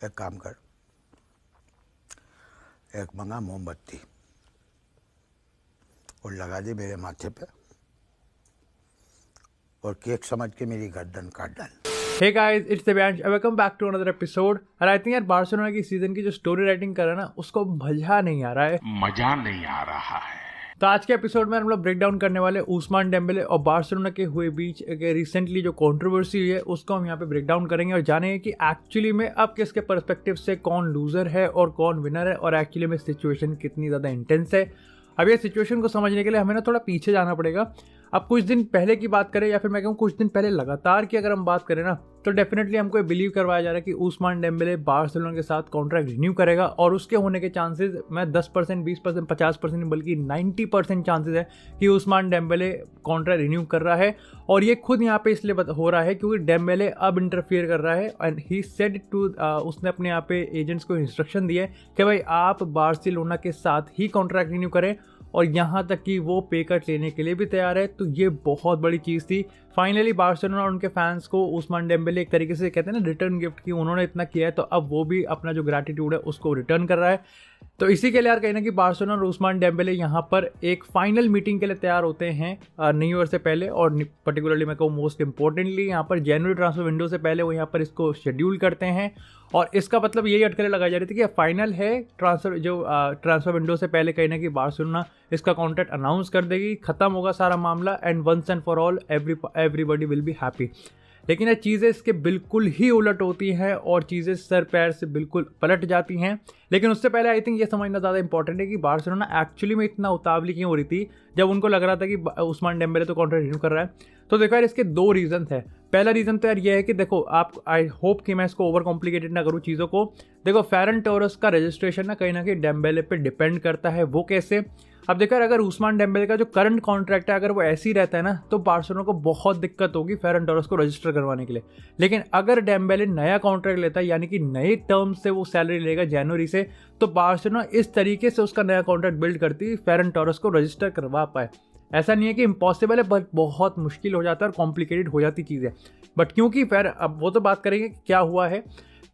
एक काम कर, एक मंगा मोमबत्ती और लगा दे मेरे माथे पे और केक समझ के मेरी गर्दन काट डाल। Hey guys, it's Devansh. Welcome back to another episode. और आई थिंक यार बार्सिलोना की सीजन की जो स्टोरी राइटिंग कर रहा है ना, उसको मजा नहीं आ रहा है। तो आज के एपिसोड में हम लोग ब्रेक डाउन करने वाले उस्मान डेम्बेले और बार्सिलोना के हुए बीच रिसेंटली जो कंट्रोवर्सी हुई है उसको हम यहाँ पे ब्रेक डाउन करेंगे और जानेंगे कि एक्चुअली में अब किसके पर्सपेक्टिव से कौन लूजर है और कौन विनर है और एक्चुअली में सिचुएशन कितनी ज़्यादा इंटेंस है। अब ये सिचुएशन को समझने के लिए हमें ना थोड़ा पीछे जाना पड़ेगा। अब कुछ दिन पहले की बात करें या फिर मैं कहूँ कुछ दिन पहले लगातार की अगर हम बात करें ना, तो डेफिनेटली हमको ये बिलीव करवाया जा रहा है कि उस्मान डेम्बेले बार्सिलोना के साथ कॉन्ट्रैक्ट रिन्यू करेगा और उसके होने के चांसेस मैं 10%, 20%, 50% बल्कि 90% चांसेस है कि उस्मान डेम्बेले कॉन्ट्रैक्ट रिन्यू कर रहा है। और ये खुद यहाँ पे इसलिए हो रहा है क्योंकि डेम्बेले अब इंटरफियर कर रहा है एंड ही सेड टू उसने अपने यहाँ पे एजेंट्स को इंस्ट्रक्शन दिए कि भाई आप बार्सिलोना के साथ ही कॉन्ट्रैक्ट रिन्यू करें और यहाँ तक कि वो पे कट लेने के लिए भी तैयार है। तो ये बहुत बड़ी चीज़ थी। फाइनली बार्सिलोना और उनके फैंस को उस्मान डेम्बेले एक तरीके से कहते हैं ना रिटर्न गिफ्ट की, उन्होंने इतना किया है तो अब वो भी अपना जो ग्रैटिट्यूड है उसको रिटर्न कर रहा है। तो इसी के लिए यार कहना कि बार्सिलोना और उस्मान डेम्बेले यहाँ पर एक फाइनल मीटिंग के लिए तैयार होते हैं न्यू ईयर से पहले और पर्टिकुलरली मैं कहूँ मोस्ट इंपॉर्टेंटली यहाँ पर जनवरी ट्रांसफर विंडो से पहले वो यहाँ पर इसको शेड्यूल करते हैं। और इसका मतलब यही अटकलें लगाई जा रही थी कि फाइनल है ट्रांसफर विंडो से पहले कहीं ना कि बार्सिलोना इसका कॉन्ट्रैक्ट अनाउंस कर देगी, खत्म होगा सारा मामला and once and for all everybody will be happy. लेकिन ये चीज़ें इसके बिल्कुल ही उलट होती हैं और चीज़ें सर पैर से बिल्कुल पलट जाती हैं। लेकिन उससे पहले आई थिंक ये समझना ज़्यादा इंपॉर्टेंट है कि बार्सिलोना एक्चुअली में इतना उतावली क्यों हो रही थी जब उनको लग रहा था कि उस्मान डेम्बेले तो कॉन्ट्रैक्ट रिन्यू कर रहा है। तो देखो यार इसके दो रीज़न है। पहला रीज़न तो यार ये है कि देखो आप, आई होप कि मैं इसको ओवर कॉम्प्लिकेटेड ना करूँ चीज़ों को। देखो फेरन टोरस का रजिस्ट्रेशन ना कहीं डेम्बेले पे डिपेंड करता है। वो कैसे? अब देखो यार अगर उस्मान डेम्बेले का जो करंट कॉन्ट्रैक्ट है अगर वो ऐसे ही रहता है ना तो बार्सिलोना को बहुत दिक्कत होगी फेरन टोरस को रजिस्टर करवाने के लिए। लेकिन अगर डेम्बेले नया कॉन्ट्रैक्ट लेता है यानी कि नए टर्म से वो सैलरी लेगा जनवरी से, तो बार्सिलोना इस तरीके से उसका नया कॉन्ट्रैक्ट बिल्ड करती फेरन टोरस को रजिस्टर करवा पाए। ऐसा नहीं है कि इम्पॉसिबल है बट बहुत मुश्किल हो जाता है और कॉम्प्लिकेटेड हो जाती चीज़ें। बट क्योंकि फिर अब वो तो बात करेंगे क्या हुआ है।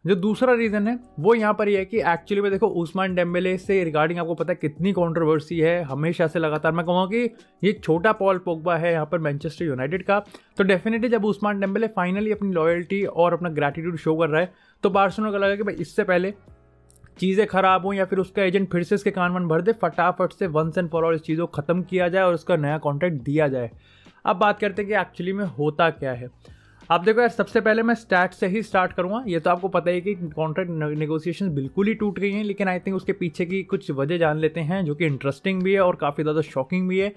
जो दूसरा रीज़न है वो यहाँ पर ये है कि एक्चुअली में देखो उस्मान डेम्बेले से रिगार्डिंग आपको पता है कितनी कंट्रोवर्सी है हमेशा से लगातार। मैं कहूँगा कि ये छोटा पॉल पोग्बा है यहाँ पर मैनचेस्टर यूनाइटेड का। तो डेफिनेटली जब उस्मान डेम्बेले फाइनली अपनी लॉयल्टी और अपना ग्रैटिट्यूड शो कर रहा है तो बार्सिलोना को लगा कि भाई इससे पहले चीज़ें खराब हों या फिर उसका एजेंट फिर से इसके कान वान भर दे, फटाफट से वंस एंड फॉर ऑल इस चीज़ों को ख़त्म किया जाए और उसका नया कॉन्ट्रैक्ट दिया जाए। अब बात करते हैं कि एक्चुअली में होता क्या है। आप देखो यार सबसे पहले मैं स्टार्ट से ही स्टार्ट करूँगा। ये तो आपको पता ही कि कॉन्ट्रैक्ट नेगोशिएशन बिल्कुल ही टूट गई हैं, लेकिन आई थिंक उसके पीछे की कुछ वजह जान लेते हैं जो कि इंटरेस्टिंग भी है और काफ़ी ज़्यादा शॉकिंग भी है।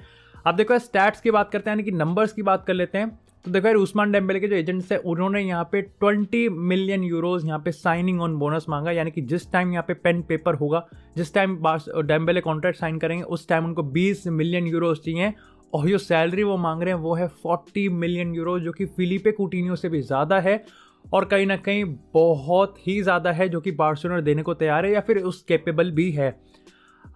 आप देखो यार स्टैट्स की बात करते हैं यानी कि नंबर्स की बात कर लेते हैं। तो देखो यार उस्मान डेम्बेले के जो एजेंट्स हैं उन्होंने यहाँ पे 20 मिलियन यूरोज यहाँ पे साइनिंग ऑन बोनस मांगा, यानी कि जिस टाइम यहाँ पे पेन पेपर होगा, जिस टाइम डेम्बेले कॉन्ट्रैक्ट साइन करेंगे उस टाइम उनको 20 मिलियन यूरोज चाहिए। और जो सैलरी वो मांग रहे हैं वो है 40 मिलियन यूरो, जो कि फिलिपे कुटिन्यो से भी ज़्यादा है और कहीं ना कहीं बहुत ही ज़्यादा है, जो कि बार्सिलोना देने को तैयार है या फिर उस कैपेबल भी है।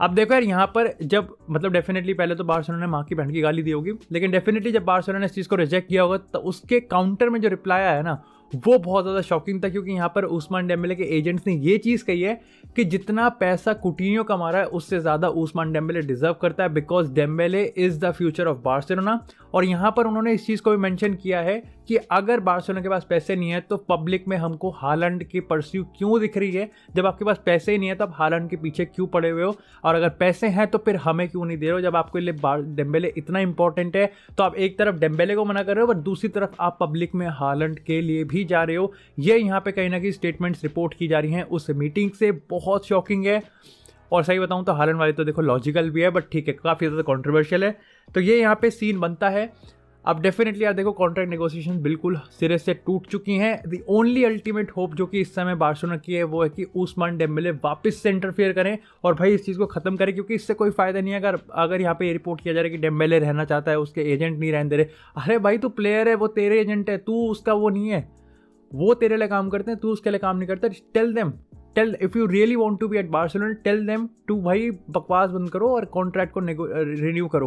अब देखो यार यहाँ पर जब मतलब डेफिनेटली पहले तो बार्सिलोना ने माँ की बहन की गाली दी होगी, लेकिन डेफिनेटली जब बार्सिलोना ने इस चीज़ को रिजेक्ट किया होगा तो उसके काउंटर में जो रिप्लाई आया ना वो बहुत ज़्यादा शॉकिंग था। क्योंकि यहाँ पर उस्मान डेम्बेले के एजेंट्स ने ये चीज़ कही है कि जितना पैसा कुटिन्यो कमा रहा है उससे ज़्यादा उस्मान डेम्बेले डिजर्व करता है, because Dembélé is the future of Barcelona. और यहाँ पर उन्होंने इस चीज़ को भी मेंशन किया है कि अगर बार्सिलोना के पास पैसे नहीं है तो पब्लिक में हमको हालैंड की परस्यू क्यों दिख रही है। जब आपके पास पैसे ही नहीं है तो आप हालैंड के पीछे क्यों पड़े हुए हो, और अगर पैसे हैं तो फिर हमें क्यों नहीं दे रहे हो। जब आपके लिए डेम्बेले इतना इंपॉर्टेंट है तो आप एक तरफ डेम्बेले को मना कर रहे हो बट दूसरी तरफ आप पब्लिक में हालैंड के लिए भी जा रहे हो। ये यहाँ पे कहीं ना कहीं स्टेटमेंट्स रिपोर्ट की जा रही हैं उस मीटिंग से, बहुत शॉकिंग है। और सही बताऊं तो हालैंड वाली तो देखो लॉजिकल भी है बट ठीक है काफ़ी ज़्यादा कंट्रोवर्शियल है। तो ये यहाँ पे सीन बनता है। अब डेफिनेटली यार देखो कॉन्ट्रैक्ट नेगोशिएशन बिल्कुल सिरे से टूट चुकी हैं। द ओनली अल्टीमेट होप जो कि इस समय बार्सिलोना की है वो है कि उस्मान डेम्बेले वापस से इंटरफियर करें और भाई इस चीज़ को ख़त्म करें, क्योंकि इससे कोई फ़ायदा नहीं है। अगर यहाँ पे ये रिपोर्ट किया जा रहा है कि डेम्बेले रहना चाहता है, उसके एजेंट नहीं रहने दे रहे। अरे भाई तू प्लेयर है, वो तेरे एजेंट है, तू उसका वो नहीं है, वो तेरे लिए काम करते हैं, तू उसके लिए काम नहीं करता। Tell if you really want to be at Barcelona tell them to भाई बकवास बंद करो और कॉन्ट्रैक्ट को रिन्यू करो।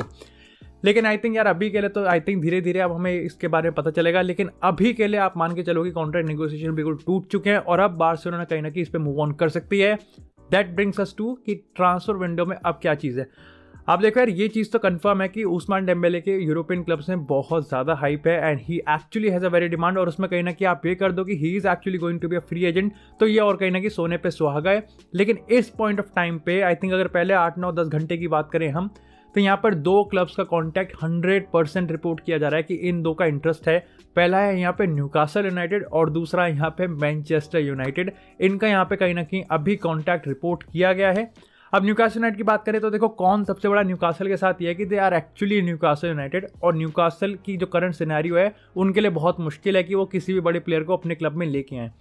लेकिन आई थिंक यार अभी के लिए तो आई थिंक धीरे धीरे अब हमें इसके बारे में पता चलेगा, लेकिन अभी के लिए आप मान के चलो कि कॉन्ट्रैक्ट नेगोशिएशन बिल्कुल टूट चुके हैं और अब बार्सिलोना कहीं ना कहीं इस पर मूव ऑन कर सकती है। दैट ब्रिंग्स अस टू कि ट्रांसफर विंडो में अब क्या चीज़ है। आप देखो यार ये चीज़ तो कंफर्म है कि उस्मान डेम्बेले के यूरोपियन क्लब्स में बहुत ज़्यादा हाइप है and he actually has a very demand, और उसमें कहीं ना कहीं आप ये कर दो कि he is actually going to be a free agent, तो ये और कहीं ना कहीं सोने पे सुहागा है। लेकिन इस पॉइंट ऑफ टाइम पे आई थिंक अगर पहले 8-9-10 घंटे की बात करें हम, तो यहाँ पर दो क्लब्स का कॉन्टैक्ट 100% रिपोर्ट किया जा रहा है कि इन दो का इंटरेस्ट है। पहला है यहाँ पे न्यूकासल यूनाइटेड और दूसरा यहाँ पे मैनचेस्टर यूनाइटेड। इनका यहाँ पे कहीं ना कहीं अभी कॉन्टैक्ट रिपोर्ट किया गया है। अब न्यूकासल यूनाइटेड की बात करें तो देखो कौन सबसे बड़ा न्यूकासल के साथ ये है कि they are actually Newcastle United, और न्यूकासल की जो करंट सिनेरियो है उनके लिए बहुत मुश्किल है कि वो किसी भी बड़े प्लेयर को अपने क्लब में लेके आएँ।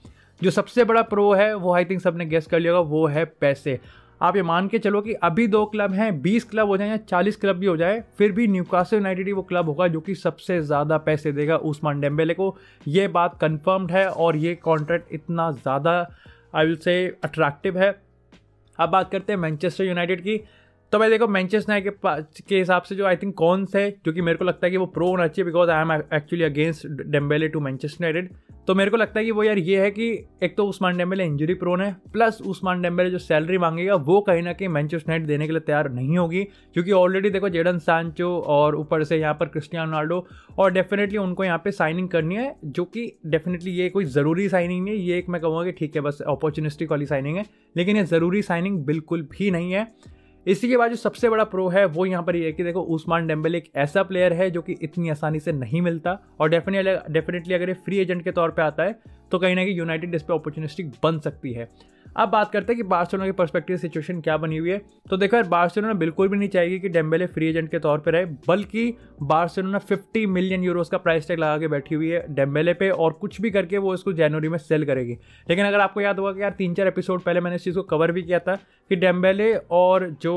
जो सबसे बड़ा प्रो है वो आई थिंक सबने गेस कर लिया होगा, वो है पैसे। आप ये मान के चलो कि अभी 2 क्लब हैं, 20 क्लब हो जाए या 40 क्लब भी हो जाए, फिर भी न्यूकासल यूनाइटेड ही वो क्लब होगा जो कि सबसे ज़्यादा पैसे देगा उस्मान डेम्बेले को। ये बात कंफर्म्ड है और ये कॉन्ट्रैक्ट इतना ज़्यादा आई विल से अट्रैक्टिव है। अब बात करते हैं मैनचेस्टर यूनाइटेड की। तो भाई देखो मैनचेस्टर यूनाइटेड के हिसाब से जो आई थिंक कौन से जो कि मेरे को लगता है कि वो प्रो होना चाहिए, because I am actually against Dembele to Manchester United. तो मेरे को लगता है कि वो यार ये है कि एक तो उस्मान डेम्बेले इंजरी प्रोन है, प्लस उस्मान डेम्बेले जो सैलरी मांगेगा वो कहीं ना कहीं मैनचेस्टर यूनाइटेड देने के लिए तैयार नहीं होगी, क्योंकि ऑलरेडी देखो जेडन सांचो और ऊपर से यहाँ पर क्रिस्टियानो रोनाल्डो, और डेफिनेटली उनको यहाँ पे साइनिंग करनी है, जो कि डेफिनेटली ये कोई ज़रूरी साइनिंग नहीं है। ये एक मैं कहूँगा कि ठीक है बस अपॉर्चुनिस्टिक वाली साइनिंग है, लेकिन ये ज़रूरी साइनिंग बिल्कुल भी नहीं है। इसी के बाद जो सबसे बड़ा प्रो है वो यहाँ पर ये है कि देखो उस्मान डेम्बेले एक ऐसा प्लेयर है जो कि इतनी आसानी से नहीं मिलता, और डेफिनेटली अगर ये फ्री एजेंट के तौर पे आता है तो कहीं ना कहीं यूनाइटेड इस पर अपॉर्चुनिस्टिक बन सकती है। अब बात करते हैं कि बार्सिलोना के पर्सपेक्टिव सिचुएशन क्या बनी हुई है। तो देखो यार बार्सिलोना बिल्कुल भी नहीं चाहेगी कि डेम्बेले फ्री एजेंट के तौर पे रहे, बल्कि बार्सिलोना 50 मिलियन यूरोस का प्राइस टैग लगा के बैठी हुई है डेम्बेले पे, और कुछ भी करके वो इसको जनवरी में सेल करेगी। लेकिन अगर आपको याद होगा कि यार 3-4 एपिसोड पहले मैंने इस चीज़ को कवर भी किया था कि डेम्बेले और जो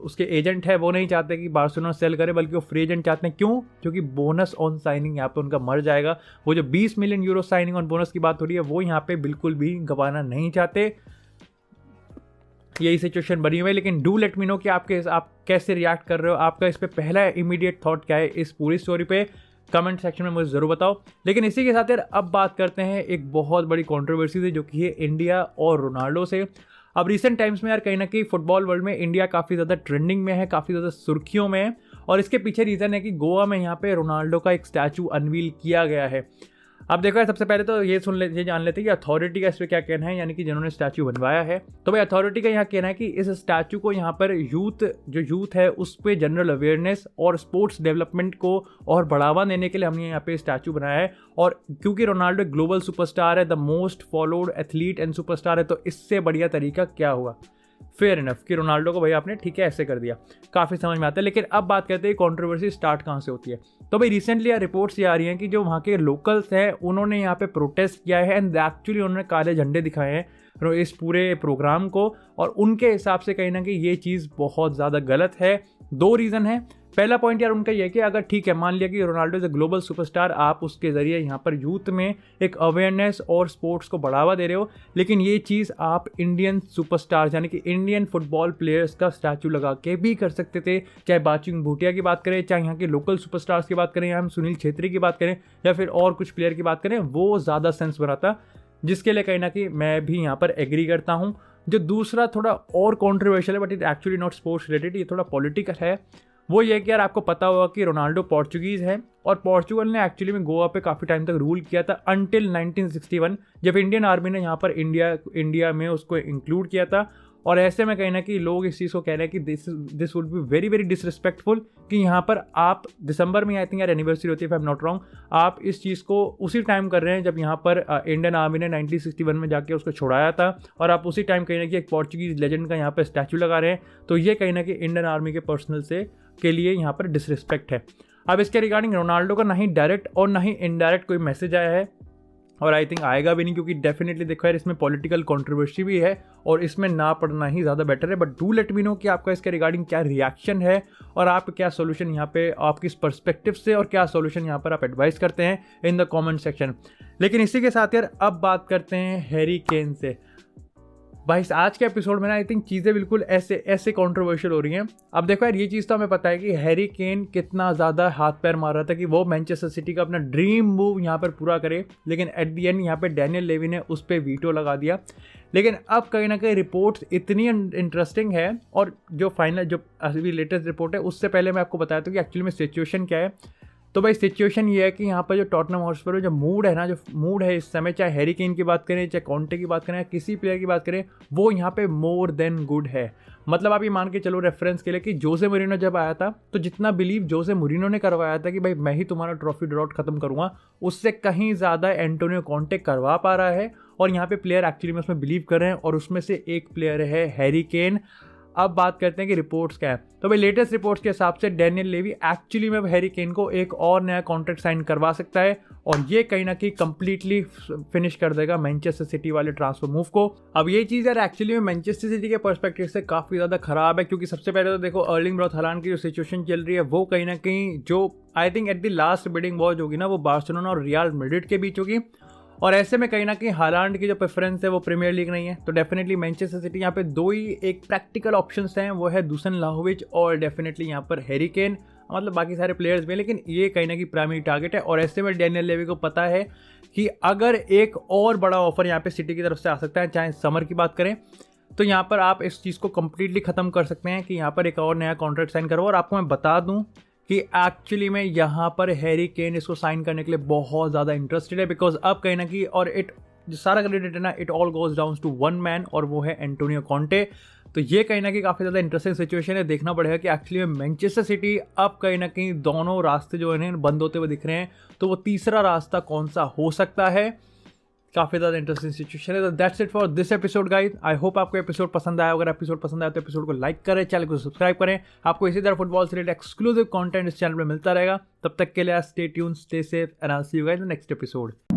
उसके एजेंट है वो नहीं चाहते कि बार्सिलोना सेल करे, बल्कि वो फ्री एजेंट चाहते हैं। क्यों? क्योंकि बोनस ऑन साइनिंग यहाँ पे उनका मर जाएगा। वो जो 20 million euro signing on bonus की बात हो रही है वो यहाँ पे बिल्कुल भी गंवाना नहीं चाहते। यही सिचुएशन बनी हुई है। लेकिन डू लेट मी नो कि आप कैसे रिएक्ट कर रहे हो, आपका इस पे पहला इमीडिएट थॉट क्या है इस पूरी स्टोरी पे, कमेंट सेक्शन में मुझे ज़रूर बताओ। लेकिन इसी के साथ यार अब बात करते हैं एक बहुत बड़ी कंट्रोवर्सी से, जो कि है इंडिया और रोनाल्डो से। अब रिसेंट टाइम्स में यार कहीं ना कहीं फुटबॉल वर्ल्ड में इंडिया काफ़ी ज़्यादा ट्रेंडिंग में है, काफ़ी ज़्यादा सुर्खियों में है, और इसके पीछे रीज़न है कि गोवा में यहाँ पे रोनाल्डो का एक स्टैचू अनवील किया गया है। अब देखो सबसे पहले तो ये जान लेते हैं कि अथॉरिटी का इस पर क्या कहना है, यानी कि जिन्होंने स्टैचू बनवाया है। तो भाई अथॉरिटी का यहाँ कहना है कि इस स्टैचू को यहाँ पर यूथ है उस पर जनरल अवेयरनेस और स्पोर्ट्स डेवलपमेंट को और बढ़ावा देने के लिए हमने यहाँ पे स्टैचू बनाया है। और क्योंकि रोनाल्डो ग्लोबल सुपरस्टार है, the most followed athlete and superstar है, तो इससे बढ़िया तरीका क्या हुआ। फेयर इनफ कि रोनाल्डो को भाई आपने ठीक है ऐसे कर दिया, काफ़ी समझ में आता है। लेकिन अब बात करते हैं कंट्रोवर्सी स्टार्ट कहाँ से होती है। तो भाई रिसेंटली यार रिपोर्ट्स ये आ रही हैं कि जो वहाँ के लोकल्स हैं उन्होंने यहाँ पे प्रोटेस्ट किया है, एंड एक्चुअली उन्होंने काले झंडे दिखाए हैं इस पूरे प्रोग्राम को, और उनके हिसाब से कहीं ना कहीं ये चीज़ बहुत ज़्यादा गलत है। 2 रीज़न है। पहला पॉइंट यार उनका ये है कि अगर ठीक है मान लिया कि Ronaldo is a global superstar, आप उसके ज़रिए यहाँ पर यूथ में एक अवेयरनेस और स्पोर्ट्स को बढ़ावा दे रहे हो, लेकिन ये चीज़ आप इंडियन सुपरस्टार यानी कि इंडियन फुटबॉल प्लेयर्स का स्टैचू लगा के भी कर सकते थे। चाहे बाचिंग भूटिया की बात करें, चाहे यहाँ के लोकल सुपरस्टार्स की बात करें, या हम सुनील छेत्री की बात करें, या फिर और कुछ प्लेयर की बात करें, वो ज़्यादा सेंस बनाता, जिसके लिए कहीं ना कहीं मैं भी यहाँ पर एग्री करता हूँ। जो दूसरा थोड़ा और कॉन्ट्रोवर्शियल है, but it actually not sports related, ये थोड़ा पॉलिटिकल है, वो ये कि यार आपको पता होगा कि रोनाल्डो पोर्चुगीज़ है, और पोर्चुगल ने एक्चुअली में गोवा पे काफ़ी टाइम तक रूल किया था अंटिल 1961, जब इंडियन आर्मी ने यहाँ पर इंडिया में उसको इंक्लूड किया था। और ऐसे में कहीं ना कहीं लोग इस चीज़ को कह रहे हैं कि this would be very very disrespectful कि यहाँ पर आप दिसंबर में आई थिंक यार एनिवर्सरी होती है, if I am not wrong, आप इस चीज़ को उसी टाइम कर रहे हैं जब यहाँ पर इंडियन आर्मी ने 1961 में जाके उसको छुड़ाया था, और आप उसी टाइम कहीं ना कहीं एक पोर्चुगीज़ लेजेंड का यहाँ पर स्टैचू लगा रहे हैं। तो ये कहीं ना कहीं इंडियन आर्मी के पर्सनल से के लिए यहाँ पर डिसरिस्पेक्ट है। अब इसके रिगार्डिंग रोनाल्डो का ना ही डायरेक्ट और ना ही इनडायरेक्ट कोई मैसेज आया है, और आई थिंक आएगा भी नहीं, क्योंकि डेफिनेटली देखो यार इसमें पॉलिटिकल कंट्रोवर्सी भी है और इसमें ना पढ़ना ही ज़्यादा बेटर है। But do let me know कि आपका इसके रिगार्डिंग क्या रिएक्शन है, और आप क्या सोल्यूशन यहाँ पे आप किस पर्सपेक्टिव से और क्या सोल्यूशन यहाँ पर आप एडवाइस करते हैं इन द कमेंट सेक्शन। लेकिन इसी के साथ यार अब बात करते हैं हैरी केन से। भाई आज के एपिसोड में ना आई थिंक चीज़ें बिल्कुल ऐसे कंट्रोवर्शियल हो रही हैं। अब देखो यार, ये चीज़ तो हमें पता है कि हैरी केन कितना ज़्यादा हाथ पैर मार रहा था कि वो मैनचेस्टर सिटी का अपना ड्रीम मूव यहाँ पर पूरा करे, लेकिन एट दी एंड यहाँ पे डैनियल लेवी ने उस पर वीटो लगा दिया। लेकिन अब कहीं ना कहीं रिपोर्ट्स इतनी इंटरेस्टिंग है, और जो फाइनल जो अभी लेटेस्ट रिपोर्ट है उससे पहले मैं आपको बताया था कि एक्चुअली में सिचुएशन क्या है। तो भाई सिचुएशन ये है कि यहाँ पर जो टॉटनहम हॉटस्पर में जो मूड है ना, जो मूड है इस समय, चाहे हैरी केन की बात करें, चाहे कॉन्टे की बात करें, या किसी प्लेयर की बात करें, वो यहाँ पे मोर देन गुड है। मतलब आप ये मान के चलो रेफरेंस के लिए कि जोसे मुरीनो जब आया था तो जितना बिलीव जोसे मुरीनो ने करवाया था कि भाई मैं ही तुम्हारा ट्रॉफी ड्रॉट खत्म करूँगा, उससे कहीं ज़्यादा एंटोनियो कॉन्टे करवा पा रहा है। और यहाँ पे प्लेयर एक्चुअली में उसमें बिलीव कर रहे हैं, और उसमें से एक प्लेयर है हैरी केन। अब बात करते हैं कि रिपोर्ट्स क्या है। तो भाई लेटेस्ट रिपोर्ट्स के हिसाब से डैनियल लेवी एक्चुअली में हैरी केन को एक और नया कॉन्ट्रैक्ट साइन करवा सकता है, और ये कहीं ना कहीं कंप्लीटली फिनिश कर देगा मैनचेस्टर सिटी वाले ट्रांसफर मूव को। अब ये चीज़ यार एक्चुअली में मैनचेस्टर सिटी के पर्सपेक्टिव से काफ़ी ज़्यादा खराब है, क्योंकि सबसे पहले तो देखो अर्लिंग ब्राउट हालांड की जो सिचुएशन चल रही है वो कहीं ना कहीं जो I think at the last bidding war होगी ना, वो बार्सिलोना और रियल मैड्रिड के बीच होगी। और ऐसे में कहीं ना कहीं हालांड की जो प्रेफरेंस है वो प्रीमियर लीग नहीं है, तो डेफिनेटली मैनचेस्टर सिटी यहाँ पे दो ही एक प्रैक्टिकल ऑप्शंस हैं, वो है दुसन लाहोविच और डेफिनेटली यहाँ पर हैरी केन। मतलब बाकी सारे प्लेयर्स भी हैं, लेकिन ये कहीं ना कहीं प्राइमरी टारगेट है। और ऐसे में डैनियल लेवी को पता है कि अगर एक और बड़ा ऑफर यहाँ पे सिटी की तरफ से आ सकता है, चाहे समर की बात करें, तो यहाँ पर आप इस चीज़ को कंप्लीटली ख़त्म कर सकते हैं कि यहाँ पर एक और नया कॉन्ट्रैक्ट साइन करो। और आपको मैं बता दूँ कि एक्चुअली में यहाँ पर हैरी केन इसको साइन करने के लिए बहुत ज़्यादा इंटरेस्टेड है, बिकॉज अब कहीं ना कहीं और इट जो सारा क्रेडिट है ना, it all goes down to one man, और वो है एंटोनियो कॉन्टे। तो ये कहीं ना कहीं काफ़ी ज़्यादा इंटरेस्टिंग सिचुएशन है। देखना पड़ेगा कि एक्चुअली में मैनचेस्टर सिटी अब कहीं ना कहीं दोनों रास्ते जो हैं बंद होते हुए दिख रहे हैं, तो वो तीसरा रास्ता कौन सा हो सकता है। काफ़ी ज़्यादा इंटरेस्टिंग सिचुएशन है। तो that's it for this episode guys. I hope आपको एपिसोड पसंद आया। अगर एपिसोड पसंद आया तो एपिसोड को लाइक करें, चैनल को सब्सक्राइब करें। आपको इसी तरह फुटबॉल से रिलेटेड एक्सक्लूसिव कंटेंट इस चैनल पे मिलता रहेगा। तब तक के लिए stay tune, stay safe, and I will see you guys in the next episode.